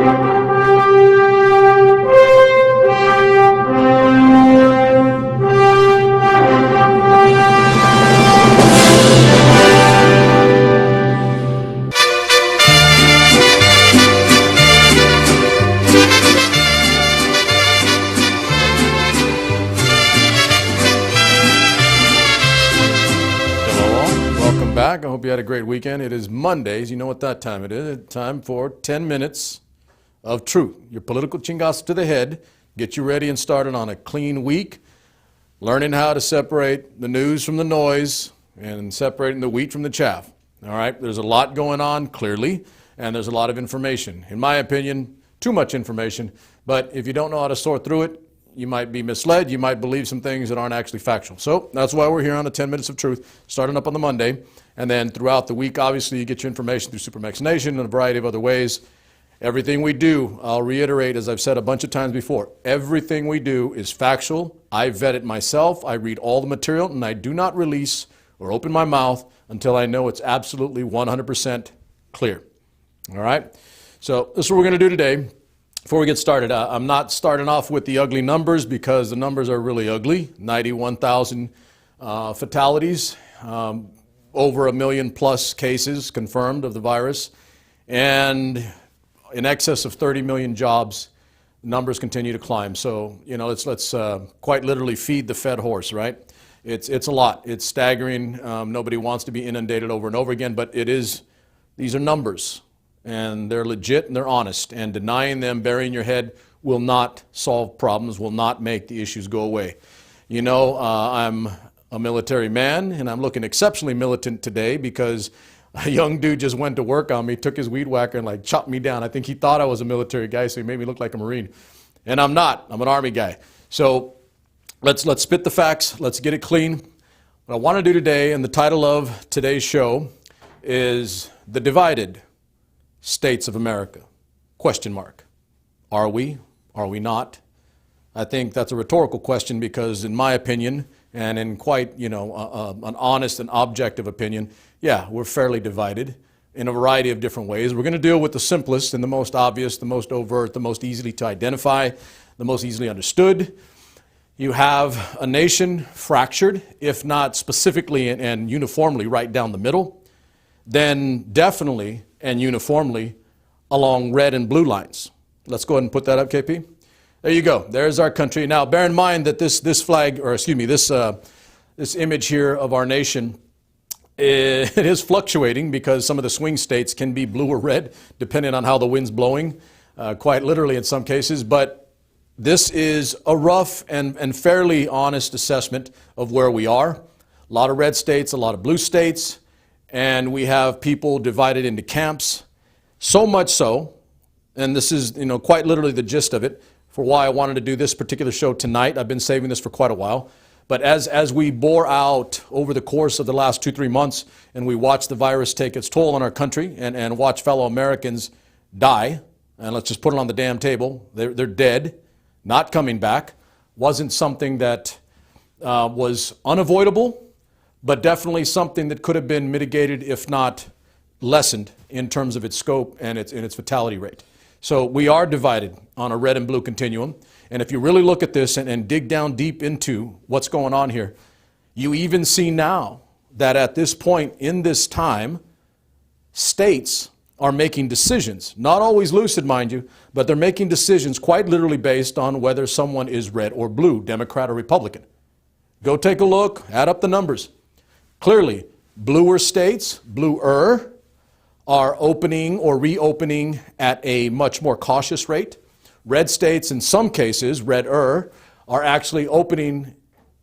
I hope you had a great weekend. It is Mondays. You know what that time it is. It's time for 10 minutes of truth. Your political chingazo to the head. Get you ready and started on a clean week. Learning how to separate the news from the noise and separating the wheat from the chaff. All right? There's a lot going on, clearly, and there's a lot of information. In my opinion, too much information. But if you don't know how to sort through it, you might be misled. You might believe some things that aren't actually factual. So that's why we're here on the 10 Minutes of Truth, starting up on the Monday. And then throughout the week, obviously, you get your information through Supermax Nation and a variety of other ways. Everything we do, I'll reiterate, as I've said a bunch of times before, everything we do is factual. I vet it myself. I read all the material, and I do not release or open my mouth until I know it's absolutely 100% clear. All right? So this is what we're going to do today. Before we get started, I'm not starting off with the ugly numbers because the numbers are really ugly. 91,000 fatalities, over 1 million plus cases confirmed of the virus, and in excess of 30 million jobs. Numbers continue to climb. So, you know, let's quite literally feed the fed horse, right? It's a lot. It's staggering. Nobody wants to be inundated over and over again, but these are numbers. And they're legit and they're honest, and denying them, burying your head, will not solve problems, will not make the issues go away. You know, I'm a military man, and I'm looking exceptionally militant today because a young dude just went to work on me, took his weed whacker and like chopped me down. I think he thought I was a military guy, so he made me look like a Marine. And I'm not. I'm an Army guy. So let's spit the facts. Let's get it clean. What I want to do today, and the title of today's show, is The Divided States of America, question mark. Are we? Are we not? I think that's a rhetorical question because in my opinion, and in quite, an honest and objective opinion, yeah, we're fairly divided in a variety of different ways. We're going to deal with the simplest and the most obvious, the most overt, the most easily to identify, the most easily understood. You have a nation fractured, if not specifically and uniformly right down the middle, then definitely and uniformly along red and blue lines. Let's go ahead and put that up, KP. There you go. There's our country. Now, bear in mind that this flag, or excuse me, this image here of our nation, it is fluctuating because some of the swing states can be blue or red, depending on how the wind's blowing, quite literally in some cases. But this is a rough and fairly honest assessment of where we are. A lot of red states, a lot of blue states. And we have people divided into camps, so much so, and this is quite literally the gist of it, for why I wanted to do this particular show tonight. I've been saving this for quite a while. But as we bore out over the course of the last 2-3 months, and we watch the virus take its toll on our country and watch fellow Americans die, and let's just put it on the damn table, they're dead, not coming back, wasn't something that was unavoidable, but definitely something that could have been mitigated, if not lessened, in terms of its scope and its fatality rate. So we are divided on a red and blue continuum. And if you really look at this and dig down deep into what's going on here, you even see now that at this point in this time, states are making decisions, not always lucid, mind you, but they're making decisions quite literally based on whether someone is red or blue, Democrat or Republican. Go take a look, add up the numbers. Clearly, bluer states, bluer, are opening or reopening at a much more cautious rate. Red states, in some cases, redder, are actually opening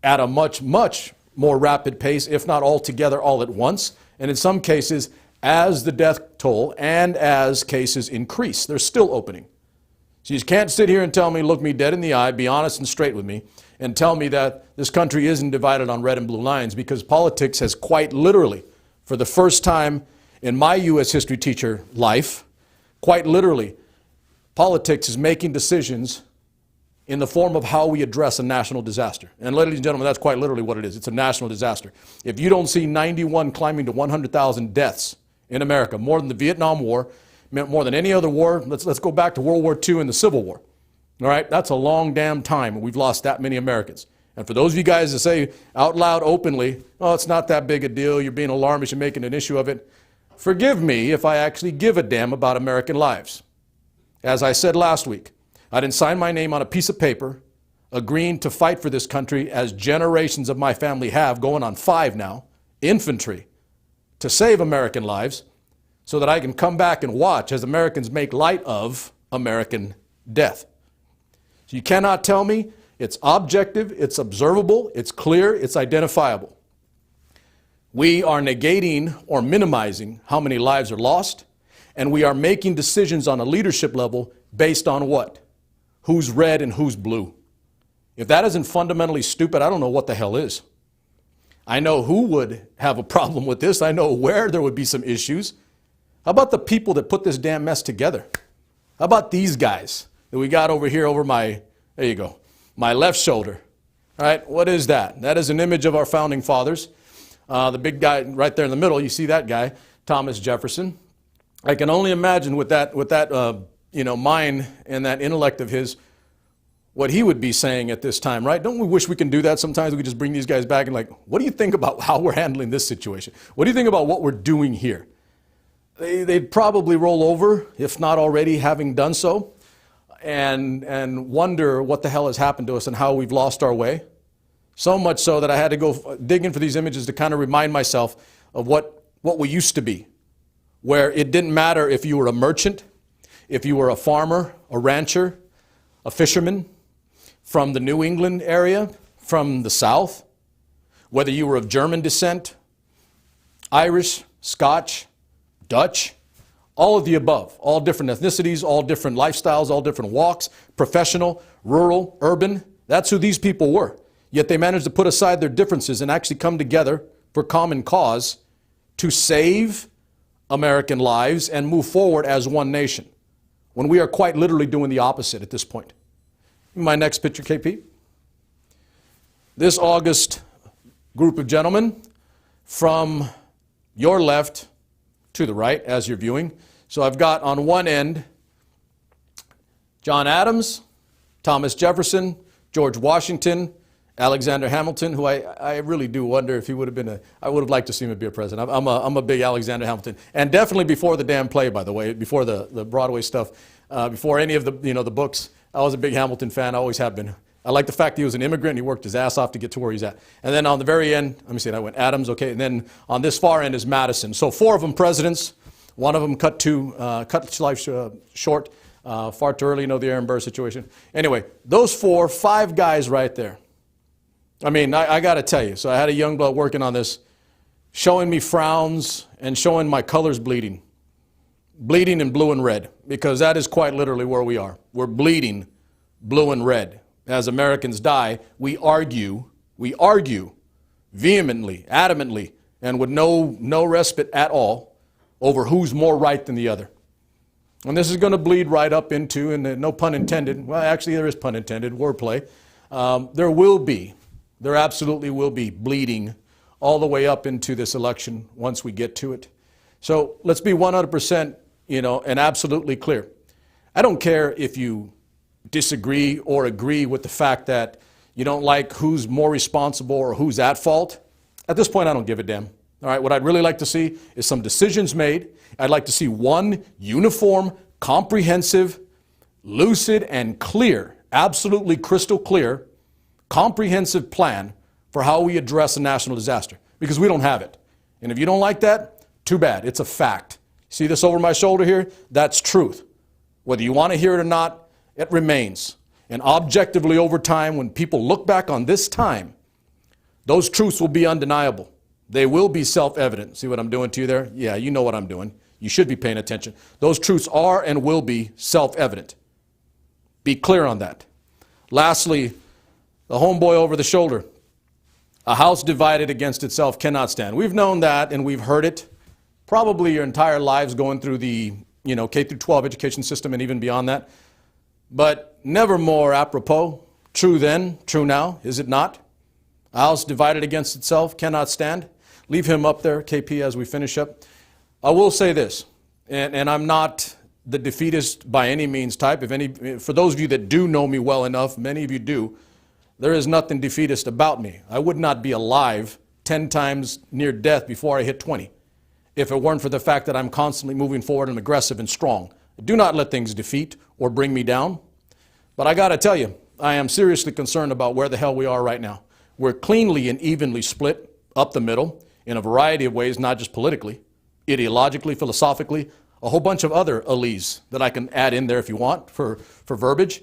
at a much, much more rapid pace, if not altogether all at once. And in some cases, as the death toll and as cases increase, they're still opening. So you can't sit here and tell me, look me dead in the eye, be honest and straight with me, and tell me that this country isn't divided on red and blue lines, because politics has quite literally, for the first time in my U.S. history teacher life, quite literally, politics is making decisions in the form of how we address a national disaster. And ladies and gentlemen, that's quite literally what it is. It's a national disaster. If you don't see 91 climbing to 100,000 deaths in America, more than the Vietnam War, meant more than any other war. Let's go back to World War II and the Civil War. All right, that's a long damn time. We've lost that many Americans. And for those of you guys that say out loud, openly, oh, it's not that big a deal, you're being alarmist, you're making an issue of it, forgive me if I actually give a damn about American lives. As I said last week, I didn't sign my name on a piece of paper agreeing to fight for this country, as generations of my family have, going on 5 now, infantry, to save American lives, so that I can come back and watch as Americans make light of American death. So you cannot tell me it's objective, it's observable, it's clear, it's identifiable. We are negating or minimizing how many lives are lost, and we are making decisions on a leadership level based on what? Who's red and who's blue. If that isn't fundamentally stupid, I don't know what the hell is. I know who would have a problem with this. I know where there would be some issues. How about the people that put this damn mess together? How about these guys that we got over here over my, there you go, my left shoulder? All right, what is that? That is an image of our founding fathers. The big guy right there in the middle, you see that guy, Thomas Jefferson. I can only imagine with that mind and that intellect of his, what he would be saying at this time, right? Don't we wish we can do that sometimes? We could just bring these guys back and like, what do you think about how we're handling this situation? What do you think about what we're doing here? They'd probably roll over, if not already having done so, and wonder what the hell has happened to us and how we've lost our way. So much so that I had to go digging for these images to kind of remind myself of what we used to be, where it didn't matter if you were a merchant, if you were a farmer, a rancher, a fisherman, from the New England area, from the South, whether you were of German descent, Irish, Scotch, Dutch, all of the above, all different ethnicities, all different lifestyles, all different walks, professional, rural, urban. That's who these people were. Yet they managed to put aside their differences and actually come together for common cause to save American lives and move forward as one nation, when we are quite literally doing the opposite at this point. My next picture, KP. This august group of gentlemen from your left to the right as you're viewing. So I've got on one end John Adams, Thomas Jefferson, George Washington, Alexander Hamilton, who I really do wonder if he would have been I would have liked to see him be a president. I'm a big Alexander Hamilton. And definitely before the damn play, by the way, before the Broadway stuff, before any of the books, I was a big Hamilton fan. I always have been. I like the fact that he was an immigrant and he worked his ass off to get to where he's at. And then on the very end, let me see, I went Adams, okay, and then on this far end is Madison. So 4 of them presidents. One of them cut his life short, far too early, the Aaron Burr situation. Anyway, those 5 guys right there. I mean, I got to tell you, so I had a young blood working on this, showing me frowns and showing my colors bleeding. Bleeding in blue and red, because that is quite literally where we are. We're bleeding blue and red. As Americans die, we argue vehemently, adamantly, and with no respite at all over who's more right than the other. And this is going to bleed right up into, and no pun intended, well, actually there is pun intended, wordplay. There absolutely will be bleeding all the way up into this election once we get to it. So let's be 100%, and absolutely clear. I don't care if you disagree or agree with the fact that you don't like who's more responsible or who's at fault. At this point, I don't give a damn. All right, what I'd really like to see is some decisions made. I'd like to see one uniform, comprehensive, lucid, and clear, absolutely crystal clear, comprehensive plan for how we address a national disaster, because we don't have it. And if you don't like that, too bad. It's a fact. See this over my shoulder here? That's truth. Whether you want to hear it or not, it remains. And objectively over time, when people look back on this time, those truths will be undeniable. They will be self-evident. See what I'm doing to you there? Yeah, you know what I'm doing. You should be paying attention. Those truths are and will be self-evident. Be clear on that. Lastly, the homeboy over the shoulder. A house divided against itself cannot stand. We've known that and we've heard it probably your entire lives going through the K through 12 education system and even beyond that. But never more apropos. True then, true now, is it not? A house divided against itself cannot stand. Leave him up there, KP, as we finish up. I will say this, and I'm not the defeatist by any means type. For those of you that do know me well enough, many of you do, there is nothing defeatist about me. I would not be alive 10 times near death before I hit 20 if it weren't for the fact that I'm constantly moving forward and aggressive and strong. Do not let things defeat or bring me down. But I got to tell you, I am seriously concerned about where the hell we are right now. We're cleanly and evenly split up the middle in a variety of ways, not just politically, ideologically, philosophically, a whole bunch of other alleys that I can add in there if you want for verbiage.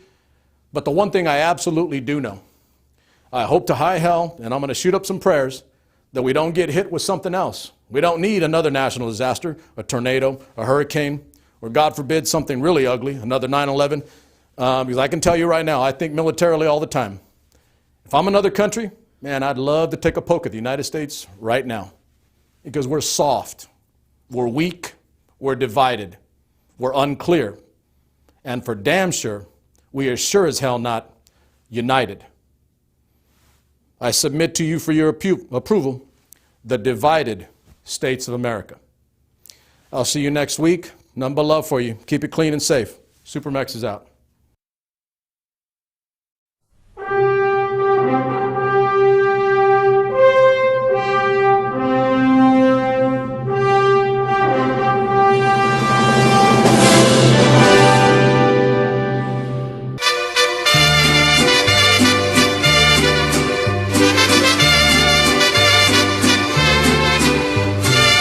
But the one thing I absolutely do know, I hope to high hell, and I'm going to shoot up some prayers, that we don't get hit with something else. We don't need another national disaster, a tornado, a hurricane, or God forbid something really ugly, another 9/11. Because I can tell you right now, I think militarily all the time. If I'm another country, man, I'd love to take a poke at the United States right now. Because we're soft, we're weak, we're divided, we're unclear. And for damn sure, we are sure as hell not united. I submit to you for your approval, the divided states of America. I'll see you next week. None but love for you. Keep it clean and safe. Supermax is out.